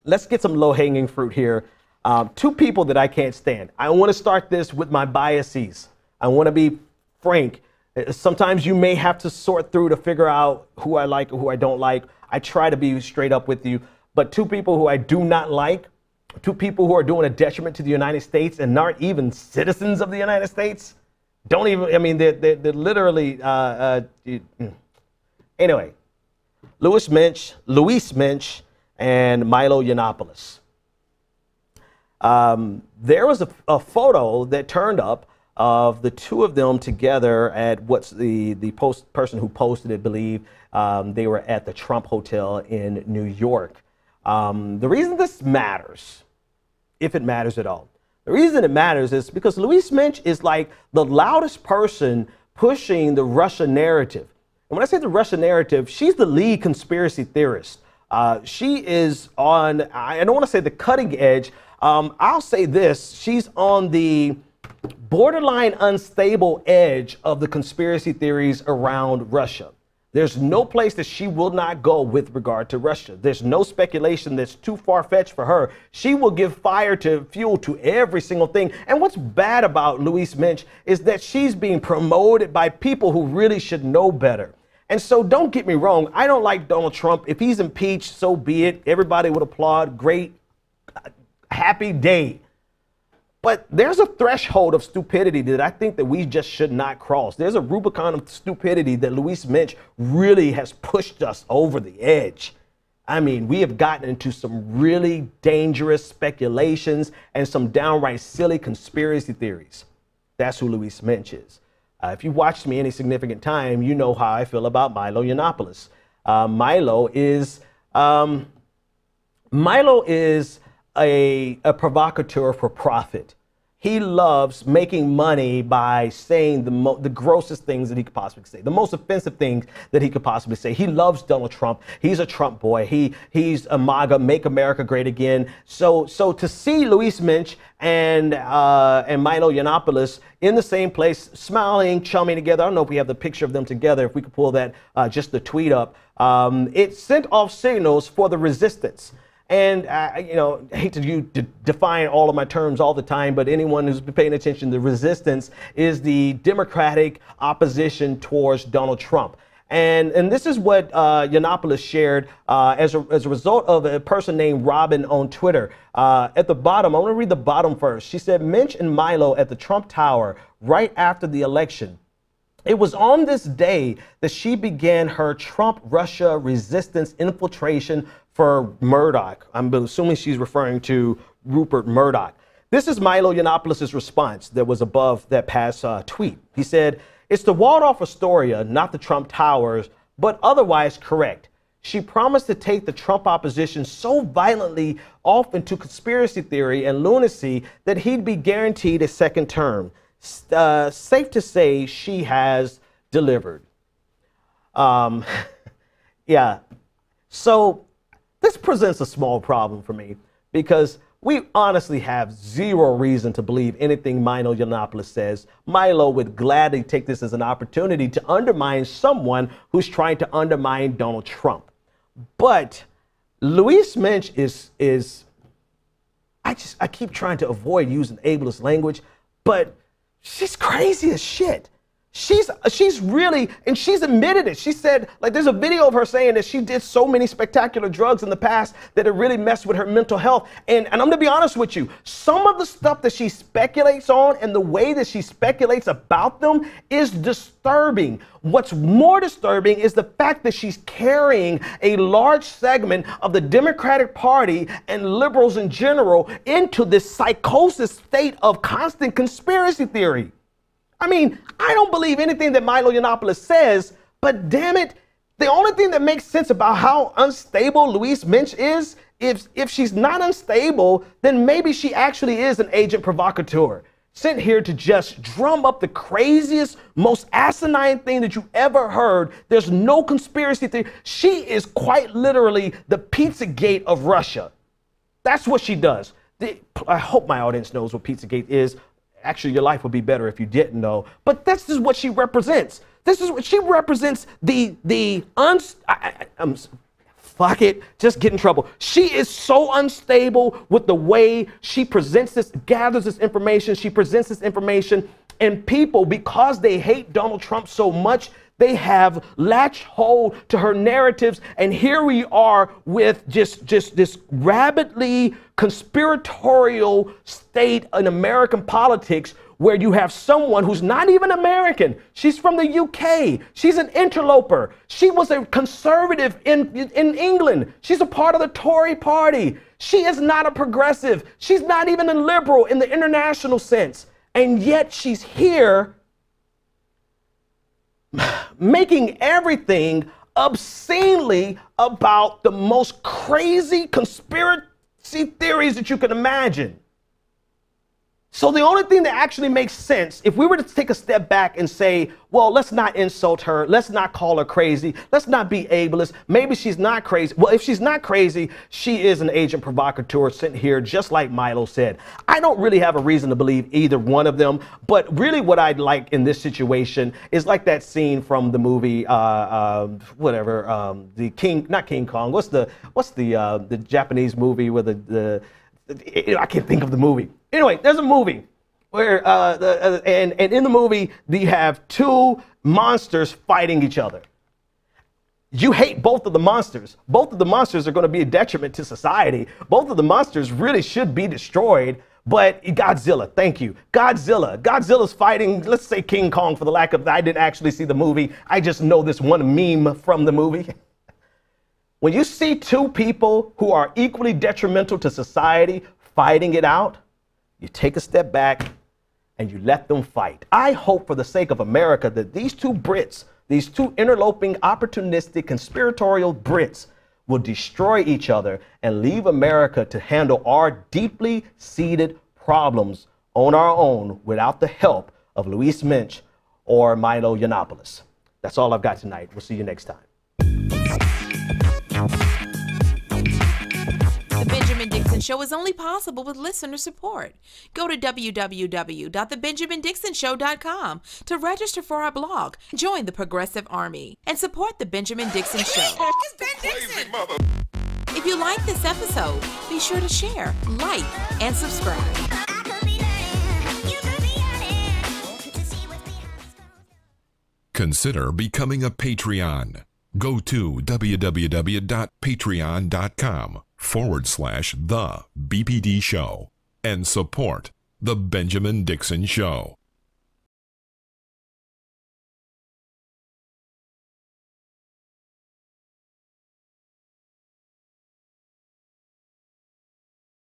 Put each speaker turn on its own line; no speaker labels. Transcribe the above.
let's get some low-hanging fruit here. Two people that I can't stand. I want to start this with my biases. I want to be frank. Sometimes you may have to sort through to figure out who I like or who I don't like. I try to be straight up with you. But two people who I do not like, two people who are doing a detriment to the United States and aren't even citizens of the United States, don't even, I mean, they're literally, anyway, Louise Mensch and Milo Yiannopoulos. There was a photo that turned up of the two of them together at what's the person who posted it believed they were at the Trump Hotel in New York. The reason this matters, if it matters at all, the reason it matters is because Louise Mensch is like the loudest person pushing the Russia narrative. And when I say the Russia narrative, she's the lead conspiracy theorist. She is on, I don't want to say the cutting edge. I'll say this, she's on the borderline unstable edge of the conspiracy theories around Russia. There's no place that she will not go with regard to Russia. There's no speculation that's too far-fetched for her. She will give fire to fuel to every single thing. And what's bad about Louise Mensch is that she's being promoted by people who really should know better. And so don't get me wrong. I don't like Donald Trump. If he's impeached, so be it. Everybody would applaud. Great, happy day. But there's a threshold of stupidity that I think that we just should not cross. There's a Rubicon of stupidity that Louise Mensch really has pushed us over the edge. I mean, we have gotten into some really dangerous speculations and some downright silly conspiracy theories. That's who Louise Mensch is. If you watched me any significant time, you know how I feel about Milo Yiannopoulos. Milo is a provocateur for profit. He loves making money by saying the grossest things that he could possibly say, the most offensive things that he could possibly say. He loves Donald Trump. He's a Trump boy. He's a MAGA, Make America Great Again. So to see Louise Mensch and Milo Yiannopoulos in the same place, smiling, chumming together. I don't know if we have the picture of them together. If we could pull that, just the tweet up. It sent off signals for the resistance. And, you know, I hate to define all of my terms all the time, but anyone who's been paying attention, the resistance is the Democratic opposition towards Donald Trump. And this is what Yiannopoulos shared as a result of a person named Robin on Twitter. At the bottom, I want to read the bottom first. She said, Mensch and Milo at the Trump Tower right after the election. It was on this day that she began her Trump-Russia resistance infiltration for Murdoch. I'm assuming she's referring to Rupert Murdoch. This is Milo Yiannopoulos' response that was above that past tweet. He said, it's the Waldorf Astoria, not the Trump Towers, but otherwise correct. She promised to take the Trump opposition so violently off into conspiracy theory and lunacy that he'd be guaranteed a second term. Safe to say she has delivered. Yeah, so this presents a small problem for me because we honestly have zero reason to believe anything Milo Yiannopoulos says. Milo would gladly take this as an opportunity to undermine someone who's trying to undermine Donald Trump. But Louise Mensch is I keep trying to avoid using ableist language, but she's crazy as shit. She's really, and she's admitted it. She said, like, there's a video of her saying that she did so many spectacular drugs in the past that it really messed with her mental health. And I'm going to be honest with you, some of the stuff that she speculates on and the way that she speculates about them is disturbing. What's more disturbing is the fact that she's carrying a large segment of the Democratic Party and liberals in general into this psychosis state of constant conspiracy theory. I mean, I don't believe anything that Milo Yiannopoulos says, but damn it, the only thing that makes sense about how unstable Louise Mensch is, if she's not unstable, then maybe she actually is an agent provocateur, sent here to just drum up the craziest, most asinine thing that you've ever heard. There's no conspiracy theory. She is quite literally the Pizzagate of Russia. That's what she does. I hope my audience knows what Pizzagate is. Actually, your life would be better if you didn't know. But this is what she represents. This is what she represents. fuck it, just get in trouble. She is so unstable with the way she presents this, gathers this information. She presents this information, and people, because they hate Donald Trump so much, they have latched hold to her narratives. And here we are with just this rabidly conspiratorial state in American politics, where you have someone who's not even American. She's from the UK. She's an interloper. She was a conservative in England. She's a part of the Tory party. She is not a progressive. She's not even a liberal in the international sense. And yet she's here making everything obscenely about the most crazy conspiracy theories that you can imagine. So the only thing that actually makes sense, if we were to take a step back and say, well, let's not insult her, let's not call her crazy, let's not be ableist, maybe she's not crazy. Well, if she's not crazy, she is an agent provocateur sitting here, just like Milo said. I don't really have a reason to believe either one of them, but really what I'd like in this situation is like that scene from the movie, the King, not King Kong, what's the Japanese movie where I can't think of the movie. Anyway, there's a movie where, and in the movie, you have two monsters fighting each other. You hate both of the monsters. Both of the monsters are going to be a detriment to society. Both of the monsters really should be destroyed. But Godzilla, thank you. Godzilla's fighting, let's say King Kong, for the lack of, I didn't actually see the movie. I just know this one meme from the movie. When you see two people who are equally detrimental to society fighting it out, you take a step back and you let them fight. I hope for the sake of America that these two Brits, these two interloping, opportunistic, conspiratorial Brits will destroy each other and leave America to handle our deeply seated problems on our own without the help of Louise Mensch or Milo Yiannopoulos. That's all I've got tonight. We'll see you next time.
The Benjamin Dixon Show is only possible with listener support. Go to www.thebenjamindixonshow.com to register for our blog, join the Progressive Army, and support The Benjamin Dixon Show. It's Ben Dixon! If you like this episode, be sure to share, like, and subscribe.
Consider becoming a Patreon. Go to www.patreon.com/The BPD Show and support The Benjamin Dixon Show.